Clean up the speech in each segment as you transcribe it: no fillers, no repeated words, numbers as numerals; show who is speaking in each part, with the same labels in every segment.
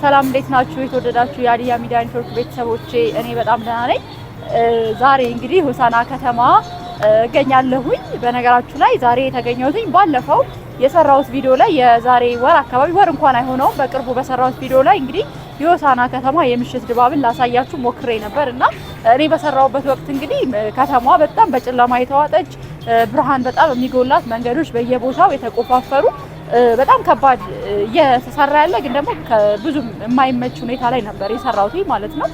Speaker 1: ሰላም እንዴት ናችሁ? የተወደዳችሁ የሀዲያ ሚዲያ ኔትወርክ ቤተሰቦቼ እኔ በጣም ደህና ነኝ። ዛሬ እንግዲህ ሆሳዕና ከተማ እገኛለሁኝ። በነገራችሁ ላይ ዛሬ የተገኘሁትኝ ባለፈው የሰራሁት ቪዲዮ ላይ የዛሬ ወር አካባቢ ወር እንኳን አይሆነውም በቅርቡ በሰራሁት ቪዲዮ ላይ እንግዲህ የሆሳዕና ከተማ የምሽት ድባብን ላሳያችሁ ሞክሬ ነበር እና እኔ በሰራሁበት ወቅት እንግዲህ ከተማዋ በጣም በጨለማ የተዋጠች ብርሃን በጣም የሚጎላት መንገዶች በየቦታው የተቆፋፈሩ በጣም ከባድ እየተሰራ ያለ ግን ደግሞ ብዙ የማይመች ሁኔታ ላይ ነበር የሰራሁት ማለት ነው።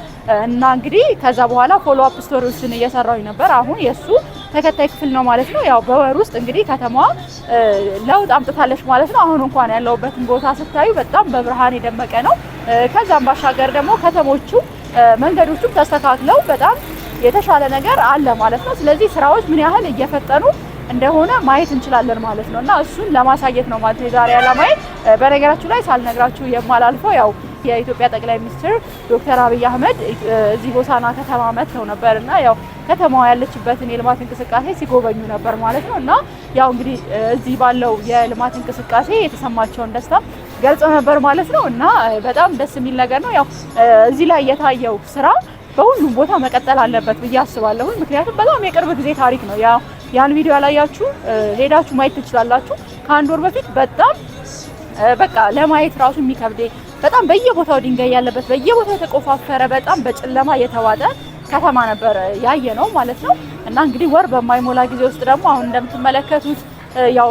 Speaker 1: እና እንግዲህ ከዛ በኋላ ፎሎ አፕ ስቶሪዎችን እየሰራሁኝ ነበር። አሁን የሱ ተከታይ ክፍል ነው ማለት ነው። ያው በወር ውስጥ እንግዲህ ከተማዋ ለውጥ አምጥታለች ማለት ነው። አሁን እንኳን ያለውበትን ቦታ ስታዩ በጣም በብርሃን የደመቀ ነው። ከዛም ባሻገር ደግሞ ከተሞቹ መንገዶቹም ተስተካክለው በጣም የተሻለ ነገር አለ ማለት ነው። ስለዚህ ስራዎች ምን ያህል እየፈጠኑ እንደሆነ ማየት እንችላለን ማለት ነው። እና እሱን ለማሳየት ነው ማለት ነው ዛሬ ዓላማዬ። በነገራችሁ ላይ ሳልነግራችሁ የማላልፈው ያው የኢትዮጵያ ጠቅላይ ሚኒስትር ዶክተር አብይ አህመድ እዚህ ሆሳዕና ከተማ መጥተው ነበርና ያው ከተማዋ ያለችበትን የልማት እንቅስቃሴ ሲጎበኙ ነበር ማለት ነው። እና ያው እንግዲህ እዚህ ባለው የልማት እንቅስቃሴ የተሰማቸውን ደስታ ገልጸው ነበር ማለት ነው። እና በጣም ደስ የሚል ነገር ነው። ያው እዚህ ላይ የታየው ስራ በሁሉም ቦታ መቀጠል አለበት ብዬ አስባለሁ። ምክንያቱም በጣም የቅርብ ጊዜ ታሪክ ነው። ያው ያን ቪዲዮ ያላያችሁ ሄዳችሁ ማየት ትችላላችሁ። ከአንድ ወር በፊት በጣም በቃ ለማየት ራሱ የሚከብድ በጣም በየቦታው ድንጋይ ያለበት በየቦታው የተቆፋፈረ በጣም በጨለማ የተዋጠ ከተማ ነበር ያየ ነው ማለት ነው። እና እንግዲህ ወር በማይሞላ ጊዜ ውስጥ ደግሞ አሁን እንደምትመለከቱት ያው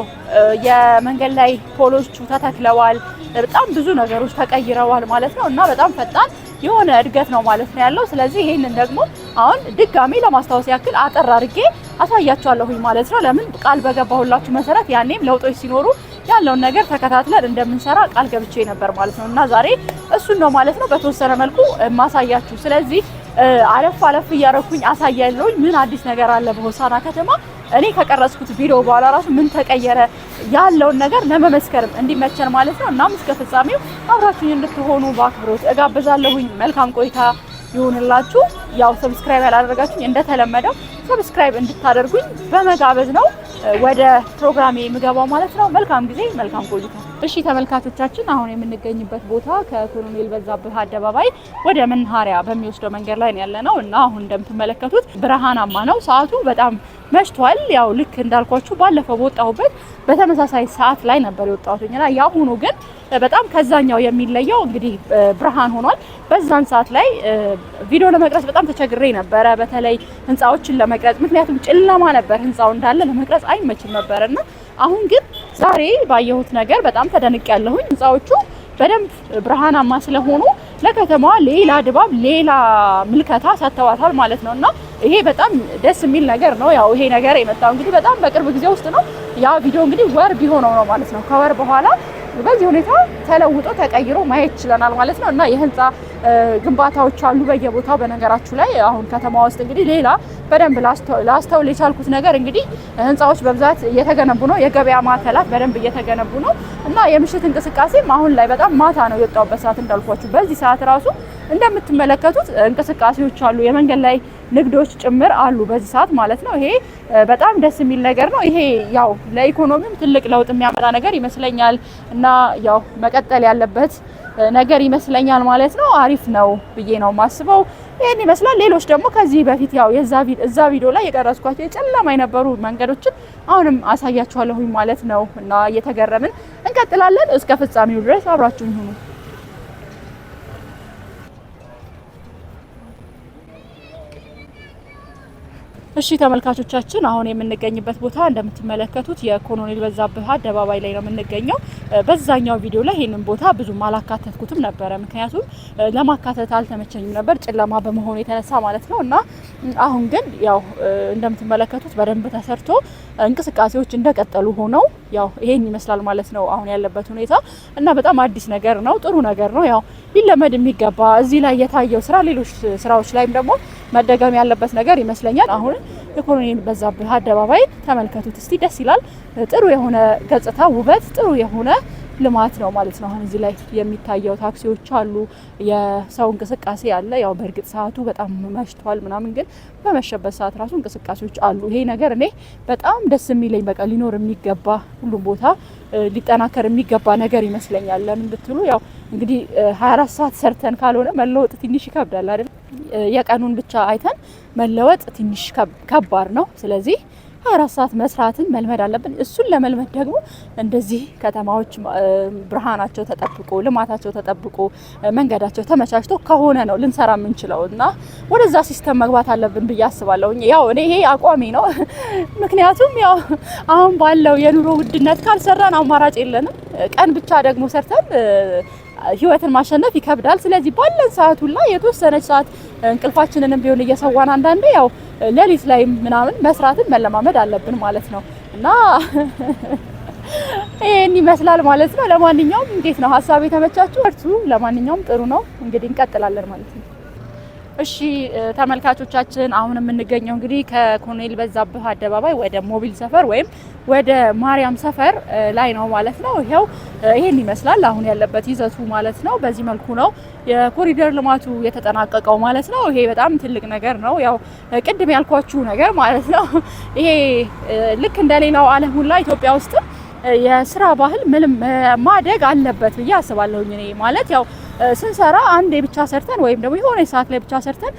Speaker 1: የመንገድ ላይ ፖሎቹ ተተክለዋል። በጣም ብዙ ነገሮች ተቀይረዋል ማለት ነው። እና በጣም ፈጣን የሆነ እድገት ነው ማለት ነው ያለው። ስለዚህ ይሄንን ደግሞ አሁን ድጋሚ ለማስታወስ ያክል አጠር አድርጌ አሳያችኋለሁኝ ማለት ነው። ለምን ቃል በገባሁላችሁ መሰረት ያኔም ለውጦች ሲኖሩ ያለውን ነገር ተከታትለን እንደምንሰራ ቃል ገብቼ ነበር ማለት ነው። እና ዛሬ እሱን ነው ማለት ነው በተወሰነ መልኩ ማሳያችሁ። ስለዚህ አለፍ እያረኩኝ አሳያለሁኝ ምን አዲስ ነገር አለ በሆሳዕና ከተማ እኔ ከቀረጽኩት ቪዲዮ በኋላ ራሱ ምን ተቀየረ ያለውን ነገር ለመመስከርም እንዲመቸን ማለት ነው። እናም እስከ ፍጻሜው አብራችሁኝ እንድትሆኑ በአክብሮት እጋብዛለሁኝ። መልካም ቆይታ ይሁንላችሁ። ያው ሰብስክራይብ ያላደረጋችሁኝ እንደተለመደው ሰብስክራይብ እንድታደርጉኝ በመጋበዝ ነው ወደ ፕሮግራሜ የምገባው ማለት ነው። መልካም ጊዜ፣ መልካም ቆይታ። እሺ ተመልካቾቻችን፣ አሁን የምንገኝበት ቦታ ከኮሎኔል በዛብህ አደባባይ ወደ መናኸሪያ በሚወስደው መንገድ ላይ ያለነው እና አሁን እንደምትመለከቱት ብርሃናማ ነው። ሰዓቱ በጣም መሽቷል። ያው ልክ እንዳልኳችሁ ባለፈው በወጣሁበት በተመሳሳይ ሰዓት ላይ ነበር የወጣሁትና ያሁኑ ግን በጣም ከዛኛው የሚለየው እንግዲህ ብርሃን ሆኗል። በዛን ሰዓት ላይ ቪዲዮ ለመቅረጽ በጣም ተቸግሬ ነበረ፣ በተለይ ህንጻዎችን ለመቅረጽ ምክንያቱም ጨለማ ነበር። ህንጻው እንዳለ ለመቅረጽ አይመችም ነበርና አሁን ግን ዛሬ ባየሁት ነገር በጣም ተደንቄያለሁኝ። ህንጻዎቹ በደንብ ብርሃናማ ስለሆኑ ለከተማዋ ሌላ ድባብ ሌላ ምልከታ ሰጥተዋታል ማለት ነውና ይሄ በጣም ደስ የሚል ነገር ነው። ያው ይሄ ነገር የመጣው እንግዲህ በጣም በቅርብ ጊዜ ውስጥ ነው። ያ ቪዲዮ እንግዲህ ወር ቢሆነው ነው ማለት ነው። ከወር በኋላ በዚህ ሁኔታ ተለውጦ ተቀይሮ ማየት ይችላል ማለት ነው። እና የህንጻ ግንባታዎች አሉ በየቦታው። በነገራችሁ ላይ አሁን ከተማ ውስጥ እንግዲህ ሌላ በደንብ ላስተውል የቻልኩት ነገር እንግዲህ ህንጻዎች በብዛት እየተገነቡ ነው። የገበያ ማዕከላት በደንብ እየተገነቡ ነው። እና የምሽት እንቅስቃሴም አሁን ላይ በጣም ማታ ነው የወጣሁበት ሰዓት እንዳልኳችሁ በዚህ ሰዓት ራሱ እንደምትመለከቱት እንቅስቃሴዎች አሉ። የመንገድ ላይ ንግዶች ጭምር አሉ በዚህ ሰዓት ማለት ነው። ይሄ በጣም ደስ የሚል ነገር ነው። ይሄ ያው ለኢኮኖሚም ትልቅ ለውጥ የሚያመጣ ነገር ይመስለኛል እና ያው መቀጠል ያለበት ነገር ይመስለኛል ማለት ነው። አሪፍ ነው ብዬ ነው ማስበው። ይሄን ይመስላል። ሌሎች ደግሞ ከዚህ በፊት ያው እዛ ቪዲዮ ላይ የቀረጽኳቸው የጨለማ የነበሩ መንገዶችን አሁንም አሳያችኋለሁኝ ማለት ነው። እና እየተገረምን እንቀጥላለን። እስከ ፍጻሜው ድረስ አብራችሁኝ ሁኑ። እሺ ተመልካቾቻችን፣ አሁን የምንገኝበት ቦታ እንደምትመለከቱት የኮሎኔል በዛብህ አደባባይ ላይ ነው የምንገኘው። በዛኛው ቪዲዮ ላይ ይሄንን ቦታ ብዙም አላካተትኩትም ነበረ፣ ምክንያቱም ለማካተት አልተመቸኝም ነበር ጨለማ በመሆኑ የተነሳ ማለት ነው። እና አሁን ግን ያው እንደምትመለከቱት በደንብ ተሰርቶ እንቅስቃሴዎች እንደቀጠሉ ሆነው ያው ይሄን ይመስላል ማለት ነው አሁን ያለበት ሁኔታ። እና በጣም አዲስ ነገር ነው፣ ጥሩ ነገር ነው። ያው ሊለመድ የሚገባ እዚህ ላይ የታየው ስራ ሌሎች ስራዎች ላይም ደግሞ መደገም ያለበት ነገር ይመስለኛል። አሁን የኮሎኔል በዛብህ አደባባይ ተመልከቱት እስቲ። ደስ ይላል። ጥሩ የሆነ ገጽታ ውበት፣ ጥሩ የሆነ ልማት ነው ማለት ነው። አሁን እዚህ ላይ የሚታየው ታክሲዎች አሉ፣ የሰው እንቅስቃሴ አለ። ያው በእርግጥ ሰዓቱ በጣም መሽቷል ምናምን፣ ግን በመሸበት ሰዓት ራሱ እንቅስቃሴዎች አሉ። ይሄ ነገር እኔ በጣም ደስ የሚለኝ በቃ ሊኖር የሚገባ ሁሉም ቦታ ሊጠናከር የሚገባ ነገር ይመስለኛል። ለምን ብትሉ ያው እንግዲህ 24 ሰዓት ሰርተን ካልሆነ መለወጥ ትንሽ ይከብዳል አይደል? የቀኑን ብቻ አይተን መለወጥ ትንሽ ከባድ ነው። ስለዚህ 24 ሰዓት መስራትን መልመድ አለብን። እሱን ለመልመድ ደግሞ እንደዚህ ከተማዎች ብርሃናቸው ተጠብቆ ልማታቸው ተጠብቆ መንገዳቸው ተመቻችቶ ከሆነ ነው ልንሰራ የምንችለው እና ወደዛ ሲስተም መግባት አለብን ብዬ አስባለሁ። ያው እኔ ይሄ አቋሚ ነው። ምክንያቱም ያው አሁን ባለው የኑሮ ውድነት ካልሰራን አማራጭ የለንም። ቀን ብቻ ደግሞ ሰርተን ህይወትን ማሸነፍ ይከብዳል። ስለዚህ ባለን ሰዓት ሁላ የተወሰነች ሰዓት እንቅልፋችንንም ቢሆን እየሰዋን አንዳንዴ ያው ሌሊት ላይ ምናምን መስራትን መለማመድ አለብን ማለት ነው እና ይሄን ይመስላል ማለት ነው። ለማንኛውም እንዴት ነው ሀሳብ የተመቻችሁ? እርሱ ለማንኛውም ጥሩ ነው። እንግዲህ እንቀጥላለን ማለት ነው። እሺ ተመልካቾቻችን አሁን የምንገኘው እንግዲህ ከኮሎኔል በዛብህ አደባባይ ወደ ሞቢል ሰፈር ወይም ወደ ማርያም ሰፈር ላይ ነው ማለት ነው። ይሄን ይመስላል አሁን ያለበት ይዘቱ ማለት ነው። በዚህ መልኩ ነው የኮሪደር ልማቱ የተጠናቀቀው ማለት ነው። ይሄ በጣም ትልቅ ነገር ነው። ያው ቅድም ያልኳችሁ ነገር ማለት ነው። ይሄ ልክ እንደሌላው ዓለም ሁላ ኢትዮጵያ ውስጥ የስራ ባህል ምንም ማደግ አለበት ብዬ አስባለሁኝ። እኔ ማለት ያው ስንሰራ አንዴ ብቻ ሰርተን ወይም ደግሞ የሆነ ሰዓት ላይ ብቻ ሰርተን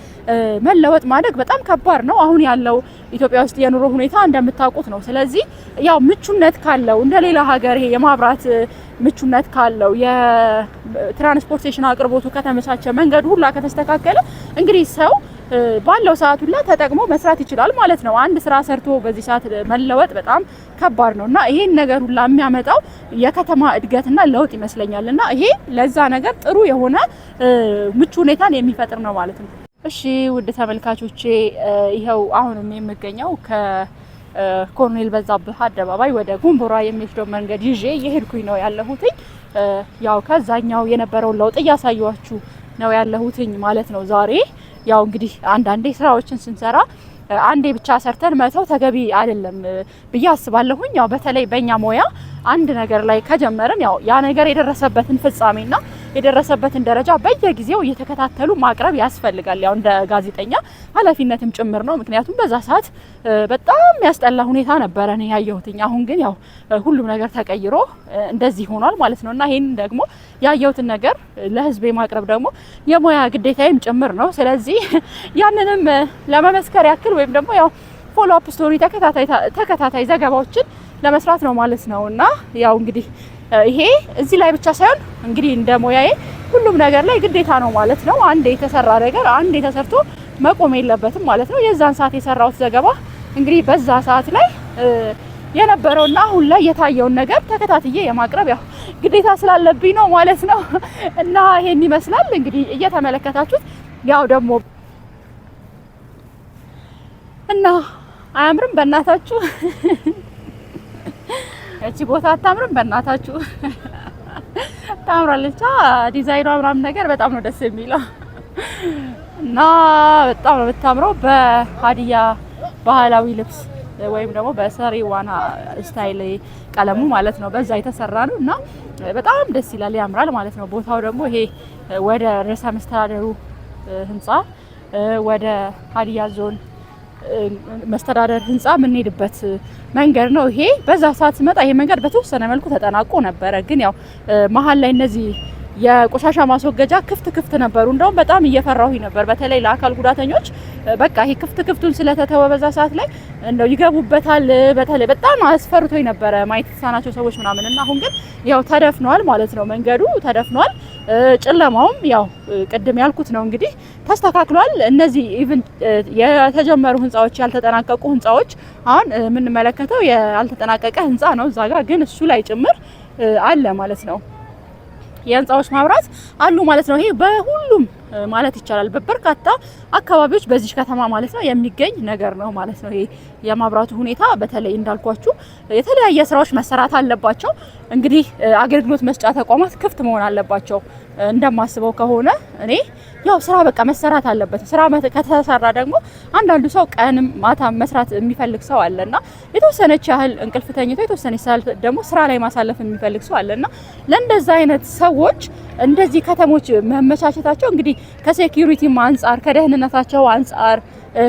Speaker 1: መለወጥ ማደግ በጣም ከባድ ነው። አሁን ያለው ኢትዮጵያ ውስጥ የኑሮ ሁኔታ እንደምታውቁት ነው። ስለዚህ ያው ምቹነት ካለው እንደሌላ ሀገር ይሄ የማብራት ምቹነት ካለው የትራንስፖርቴሽን አቅርቦቱ ከተመቻቸ መንገዱ ሁላ ከተስተካከለ እንግዲህ ሰው ባለው ሰዓት ሁላ ተጠቅሞ መስራት ይችላል ማለት ነው። አንድ ስራ ሰርቶ በዚህ ሰዓት መለወጥ በጣም ከባድ ነውና ይሄን ነገር ሁላ የሚያመጣው የከተማ እድገትና ለውጥ ይመስለኛልና ይሄ ለዛ ነገር ጥሩ የሆነ ምቹ ሁኔታን የሚፈጥር ነው ማለት ነው። እሺ ውድ ተመልካቾቼ ይሄው አሁንም የምገኘው ከኮሎኔል በዛብህ አደባባይ ወደ ጉምቡራ የሚወስደው መንገድ ይዤ እየሄድኩኝ ነው ያለሁትኝ። ያው ከዛኛው የነበረውን ለውጥ እያሳየኋችሁ ነው ያለሁትኝ ማለት ነው። ዛሬ ያው እንግዲህ አንዳንዴ ስራዎችን ስንሰራ አንዴ ብቻ ሰርተን መተው ተገቢ አይደለም ብዬ አስባለሁኝ። ያው በተለይ በእኛ ሞያ አንድ ነገር ላይ ከጀመርን ያው ያ ነገር የደረሰበትን ፍጻሜና የደረሰበትን ደረጃ በየጊዜው እየተከታተሉ ማቅረብ ያስፈልጋል። ያው እንደ ጋዜጠኛ ኃላፊነትም ጭምር ነው። ምክንያቱም በዛ ሰዓት በጣም ያስጠላ ሁኔታ ነበረ ነው ያየሁትኝ። አሁን ግን ያው ሁሉም ነገር ተቀይሮ እንደዚህ ሆኗል ማለት ነውና ይሄን ደግሞ ያየሁትን ነገር ለህዝብ ማቅረብ ደግሞ የሞያ ግዴታዬም ጭምር ነው። ስለዚህ ያንንም ለመመስከር ያክል ወይም ደግሞ ያው ፎሎ አፕ ስቶሪ ተከታታይ ዘገባዎችን ለመስራት ነው ማለት ነውና ያው እንግዲህ ይሄ እዚህ ላይ ብቻ ሳይሆን እንግዲህ እንደ ሞያዬ ሁሉም ነገር ላይ ግዴታ ነው ማለት ነው። አንዴ የተሰራ ነገር አንዴ ተሰርቶ መቆም የለበትም ማለት ነው። የዛን ሰዓት የሰራሁት ዘገባ እንግዲህ በዛ ሰዓት ላይ የነበረውና አሁን ላይ የታየውን ነገር ተከታትዬ የማቅረብ ያው ግዴታ ስላለብኝ ነው ማለት ነው እና ይሄን ይመስላል እንግዲህ እየተመለከታችሁት ያው ደግሞ እና አያምርም በእናታችሁ? እቺ ቦታ አታምርም በእናታችሁ? ታምራለች። ዲዛይኗ ምናምን ነገር በጣም ነው ደስ የሚለው እና በጣም ነው የምታምረው። በሀዲያ ባህላዊ ልብስ ወይም ደግሞ በሰሪዋና ስታይል ቀለሙ ማለት ነው በዛ የተሰራ ነው እና በጣም ደስ ይላል፣ ያምራል ማለት ነው። ቦታው ደግሞ ይሄ ወደ ርዕሰ መስተዳደሩ ህንጻ ወደ ሀዲያ ዞን መስተዳደር ህንጻ የምንሄድበት መንገድ ነው ይሄ። በዛ ሰዓት ስመጣ ይሄ መንገድ በተወሰነ መልኩ ተጠናቆ ነበረ፣ ግን ያው መሀል ላይ እነዚህ የቆሻሻ ማስወገጃ ክፍት ነበሩ። እንደውም በጣም እየፈራሁኝ ነበር፣ በተለይ ለአካል ጉዳተኞች በቃ ይሄ ክፍቱን ስለተተወ በዛ ሰዓት ላይ እንደው ይገቡበታል። በተለይ በጣም አስፈርቶኝ ነበረ ማየት የተሳናቸው ሰዎች ምናምን እና አሁን ግን ያው ተደፍኗል ማለት ነው። መንገዱ ተደፍኗል። ጨለማውም ያው ቅድም ያልኩት ነው እንግዲህ ተስተካክሏል። እነዚህ ኢቭን የተጀመሩ ህንጻዎች ያልተጠናቀቁ ህንጻዎች አሁን የምንመለከተው ያልተጠናቀቀ ህንጻ ነው እዛ ጋር፣ ግን እሱ ላይ ጭምር አለ ማለት ነው። የህንጻዎች ማብራት አሉ ማለት ነው። ይሄ በሁሉም ማለት ይቻላል በበርካታ አካባቢዎች በዚህ ከተማ ማለት ነው የሚገኝ ነገር ነው ማለት ነው። ይሄ የማብራቱ ሁኔታ በተለይ እንዳልኳችሁ የተለያየ ስራዎች መሰራት አለባቸው። እንግዲህ አገልግሎት መስጫ ተቋማት ክፍት መሆን አለባቸው። እንደማስበው ከሆነ እኔ ያው ስራ በቃ መሰራት አለበት። ስራ ከተሰራ ደግሞ አንዳንዱ ሰው ቀንም ማታ መስራት የሚፈልግ ሰው አለና የተወሰነች ያህል እንቅልፍ ተኝቶ የተወሰነች ሰዓት ደግሞ ስራ ላይ ማሳለፍ የሚፈልግ ሰው አለና ለእንደዛ አይነት ሰዎች እንደዚህ ከተሞች መመቻቸታቸው እንግዲህ ከሴኩሪቲም አንፃር ከደህንነታቸው አንፃር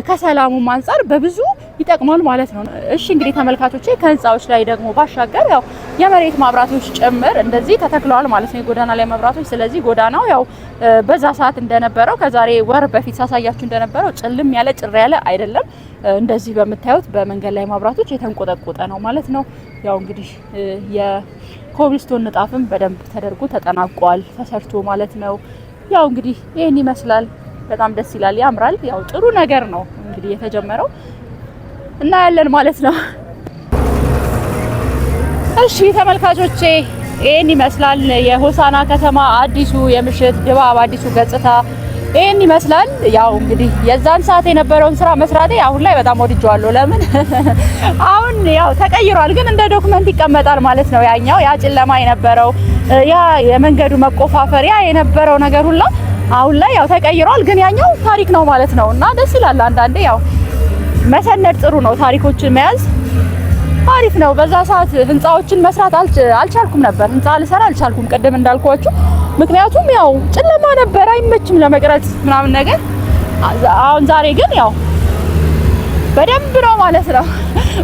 Speaker 1: ከሰላሙም አንፃር በብዙ ይጠቅማል ማለት ነው። እሺ እንግዲህ ተመልካቾቼ ከህንጻዎች ላይ ደግሞ ባሻገር ያው የመሬት ማብራቶች ጭምር እንደዚህ ተተክለዋል ማለት ነው፣ የጎዳና ላይ መብራቶች። ስለዚህ ጎዳናው ያው በዛ ሰዓት እንደነበረው ከዛሬ ወር በፊት ሳሳያችሁ እንደነበረው ጭልም ያለ ጭር ያለ አይደለም። እንደዚህ በምታዩት በመንገድ ላይ ማብራቶች የተንቆጠቆጠ ነው ማለት ነው። ያው እንግዲህ የኮብልስቶን ንጣፍም በደንብ ተደርጎ ተጠናቋል ተሰርቶ ማለት ነው። ያው እንግዲህ ይሄን ይመስላል። በጣም ደስ ይላል፣ ያምራል። ያው ጥሩ ነገር ነው እንግዲህ የተጀመረው እና ያለን ማለት ነው። እሺ ተመልካቾቼ ይሄን ይመስላል የሆሳና ከተማ አዲሱ የምሽት ድባብ፣ አዲሱ ገጽታ ይሄን ይመስላል። ያው እንግዲህ የዛን ሰዓት የነበረውን ስራ መስራቴ አሁን ላይ በጣም ወድጄዋለሁ። ለምን አሁን ያው ተቀይሯል፣ ግን እንደ ዶክመንት ይቀመጣል ማለት ነው። ያኛው ያ ጨለማ የነበረው ያ የመንገዱ መቆፋፈር ያ የነበረው ነገር ሁላ አሁን ላይ ያው ተቀይሯል፣ ግን ያኛው ታሪክ ነው ማለት ነው እና ደስ ይላል። አንዳንዴ ያው መሰነድ ጥሩ ነው፣ ታሪኮችን መያዝ አሪፍ ነው። በዛ ሰዓት ህንጻዎችን መስራት አልቻልኩም ነበር፣ ህንጻ ልሰራ አልቻልኩም ቅድም እንዳልኳችሁ። ምክንያቱም ያው ጨለማ ነበር፣ አይመችም ለመቅረጽ ምናምን ነገር። አሁን ዛሬ ግን ያው በደንብ ነው ማለት ነው።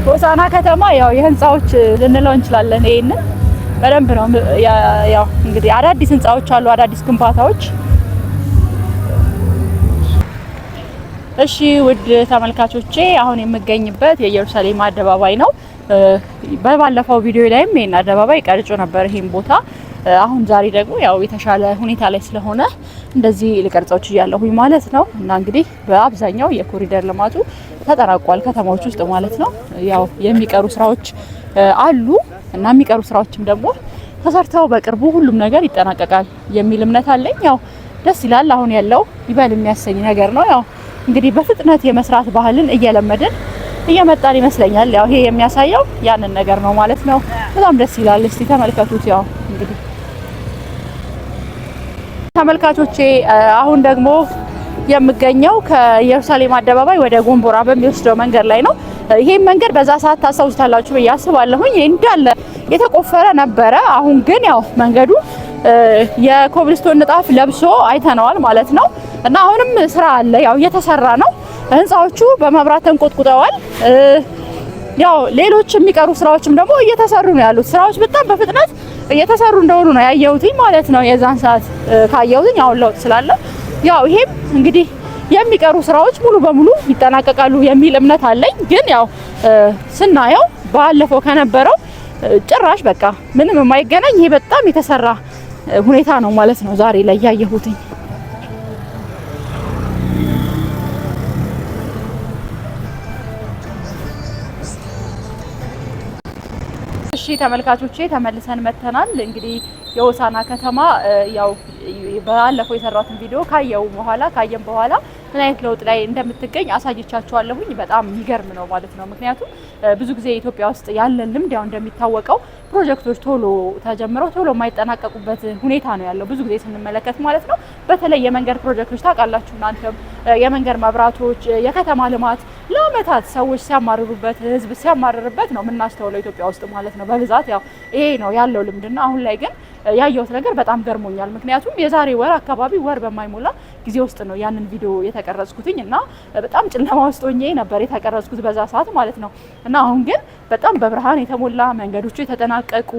Speaker 1: ሆሳና ከተማ ያው የህንጻዎች ልንለው እንችላለን። ይሄንን በደንብ ነው ያው እንግዲህ አዳዲስ ህንጻዎች አሉ፣ አዳዲስ ግንባታዎች። እሺ ውድ ተመልካቾቼ አሁን የምገኝበት የኢየሩሳሌም አደባባይ ነው። በባለፈው ቪዲዮ ላይም ይሄን አደባባይ ቀርጾ ነበር ይሄን ቦታ። አሁን ዛሬ ደግሞ ያው የተሻለ ሁኔታ ላይ ስለሆነ እንደዚህ ልቀርጾች እያለሁኝ ማለት ነው። እና እንግዲህ በአብዛኛው የኮሪደር ልማቱ ተጠናቋል ከተማዎች ውስጥ ማለት ነው። ያው የሚቀሩ ስራዎች አሉ እና የሚቀሩ ስራዎችም ደግሞ ተሰርተው በቅርቡ ሁሉም ነገር ይጠናቀቃል የሚል እምነት አለኝ። ያው ደስ ይላል። አሁን ያለው ይበል የሚያሰኝ ነገር ነው። ያው እንግዲህ በፍጥነት የመስራት ባህልን እየለመድን እየመጣን ይመስለኛል። ያው ይሄ የሚያሳየው ያንን ነገር ነው ማለት ነው። በጣም ደስ ይላል። እስቲ ተመልከቱት። ያው እንግዲህ ተመልካቾቼ አሁን ደግሞ የምገኘው ከኢየሩሳሌም አደባባይ ወደ ጎንቦራ በሚወስደው መንገድ ላይ ነው። ይሄን መንገድ በዛ ሰዓት ታስታውሳላችሁ ብዬ አስባለሁኝ። እንዳለ የተቆፈረ ነበረ። አሁን ግን ያው መንገዱ የኮብልስቶን ንጣፍ ለብሶ አይተነዋል ማለት ነው። እና አሁንም ስራ አለ፣ ያው እየተሰራ ነው። ህንጻዎቹ በመብራት ተንቆጥቁጠዋል። ያው ሌሎች የሚቀሩ ስራዎችም ደግሞ እየተሰሩ ነው ያሉት። ስራዎች በጣም በፍጥነት እየተሰሩ እንደሆኑ ነው ያየሁትኝ ማለት ነው። የዛን ሰዓት ካየሁትኝ አሁን ለውጥ ስላለ ያው ይሄም እንግዲህ የሚቀሩ ስራዎች ሙሉ በሙሉ ይጠናቀቃሉ የሚል እምነት አለኝ። ግን ያው ስናየው ባለፈው ከነበረው ጭራሽ በቃ ምንም የማይገናኝ ይሄ በጣም የተሰራ ሁኔታ ነው ማለት ነው ዛሬ ላይ ያየሁትኝ። እሺ ተመልካቾቼ ተመልሰን መተናል። እንግዲህ የሆሳና ከተማ ያው ባለፈው የሰራሁትን ቪዲዮ ካየን በኋላ ምን አይነት ለውጥ ላይ እንደምትገኝ አሳይቻችኋለሁኝ። በጣም የሚገርም ነው ማለት ነው። ምክንያቱም ብዙ ጊዜ ኢትዮጵያ ውስጥ ያለን ልምድ ያው እንደሚታወቀው ፕሮጀክቶች ቶሎ ተጀምረው ቶሎ የማይጠናቀቁበት ሁኔታ ነው ያለው ብዙ ጊዜ ስንመለከት ማለት ነው። በተለይ የመንገድ ፕሮጀክቶች ታውቃላችሁ እናንተም፣ የመንገድ መብራቶች፣ የከተማ ልማት ለአመታት ሰዎች ሲያማርሩበት ህዝብ ሲያማርርበት ነው የምናስተውለው ኢትዮጵያ ውስጥ ማለት ነው በብዛት ያው ይሄ ነው ያለው ልምድና አሁን ላይ ግን ያየሁት ነገር በጣም ገርሞኛል። ምክንያቱም የዛሬ ወር አካባቢ ወር በማይሞላ ጊዜ ውስጥ ነው ያንን ቪዲዮ የተቀረጽኩትኝ እና በጣም ጨለማ ውስጥ ሆኜ ነበር የተቀረጽኩት በዛ ሰዓት ማለት ነው። እና አሁን ግን በጣም በብርሃን የተሞላ መንገዶቹ የተጠናቀቁ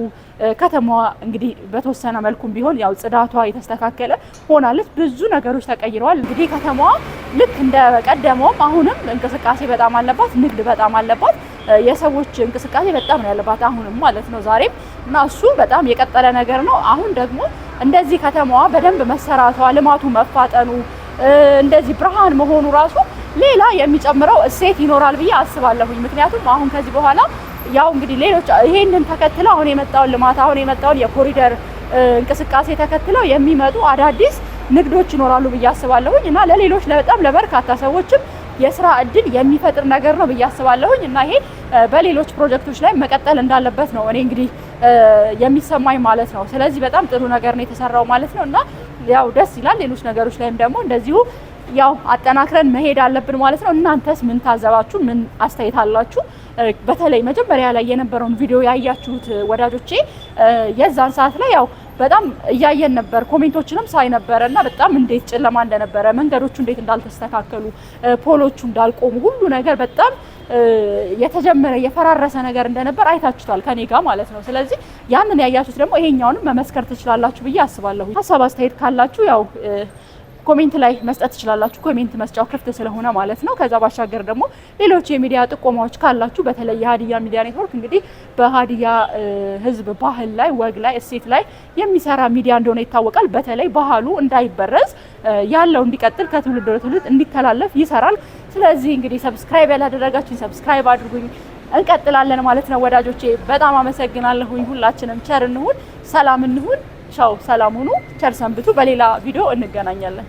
Speaker 1: ከተማዋ እንግዲህ በተወሰነ መልኩም ቢሆን ያው ጽዳቷ የተስተካከለ ሆናለች። ብዙ ነገሮች ተቀይረዋል። እንግዲህ ከተማዋ ልክ እንደ ቀደመውም አሁንም እንቅስቃሴ በጣም አለባት፣ ንግድ በጣም አለባት፣ የሰዎች እንቅስቃሴ በጣም ነው ያለባት አሁንም ማለት ነው ዛሬም እና እሱ በጣም የቀጠለ ነገር ነው። አሁን ደግሞ እንደዚህ ከተማዋ በደንብ መሰራቷ፣ ልማቱ መፋጠኑ፣ እንደዚህ ብርሃን መሆኑ ራሱ ሌላ የሚጨምረው እሴት ይኖራል ብዬ አስባለሁኝ። ምክንያቱም አሁን ከዚህ በኋላ ያው እንግዲህ ሌሎች ይሄንን ተከትለው አሁን የመጣውን ልማት አሁን የመጣውን የኮሪደር እንቅስቃሴ ተከትለው የሚመጡ አዳዲስ ንግዶች ይኖራሉ ብዬ አስባለሁኝ እና ለሌሎች በጣም ለበርካታ ሰዎችም የስራ እድል የሚፈጥር ነገር ነው ብዬ አስባለሁኝ እና ይሄ በሌሎች ፕሮጀክቶች ላይ መቀጠል እንዳለበት ነው እኔ እንግዲህ የሚሰማኝ ማለት ነው። ስለዚህ በጣም ጥሩ ነገር ነው የተሰራው ማለት ነው እና ያው ደስ ይላል። ሌሎች ነገሮች ላይም ደግሞ እንደዚሁ ያው አጠናክረን መሄድ አለብን ማለት ነው። እናንተስ ምን ታዘባችሁ? ምን አስተያየት አላችሁ? በተለይ መጀመሪያ ላይ የነበረውን ቪዲዮ ያያችሁት ወዳጆቼ የዛን ሰዓት ላይ ያው በጣም እያየን ነበር፣ ኮሜንቶችንም ሳይ ነበርና በጣም እንዴት ጨለማ እንደነበረ፣ መንገዶቹ እንዴት እንዳልተስተካከሉ፣ ፖሎቹ እንዳልቆሙ፣ ሁሉ ነገር በጣም የተጀመረ የፈራረሰ ነገር እንደነበር አይታችኋል ከኔ ጋር ማለት ነው። ስለዚህ ያንን ያያችሁት ደግሞ ይሄኛውንም መመስከር ትችላላችሁ ብዬ አስባለሁ። ሀሳብ አስተያየት ካላችሁ ያው ኮሜንት ላይ መስጠት ትችላላችሁ። ኮሜንት መስጫው ክፍት ስለሆነ ማለት ነው። ከዛ ባሻገር ደግሞ ሌሎች የሚዲያ ጥቆማዎች ካላችሁ በተለይ የሀዲያ ሚዲያ ኔትወርክ እንግዲህ በሀዲያ ሕዝብ ባህል ላይ፣ ወግ ላይ፣ እሴት ላይ የሚሰራ ሚዲያ እንደሆነ ይታወቃል። በተለይ ባህሉ እንዳይበረዝ ያለው እንዲቀጥል ከትውልድ ወደ ትውልድ እንዲተላለፍ ይሰራል። ስለዚህ እንግዲህ ሰብስክራይብ ያላደረጋችሁኝ ሰብስክራይብ አድርጉኝ። እንቀጥላለን ማለት ነው ወዳጆቼ። በጣም አመሰግናለሁኝ። ሁላችንም ቸር እንሁን፣ ሰላም እንሁን። ቻው፣ ሰላም ሁኑ፣ ቸር ሰንብቱ። በሌላ ቪዲዮ እንገናኛለን።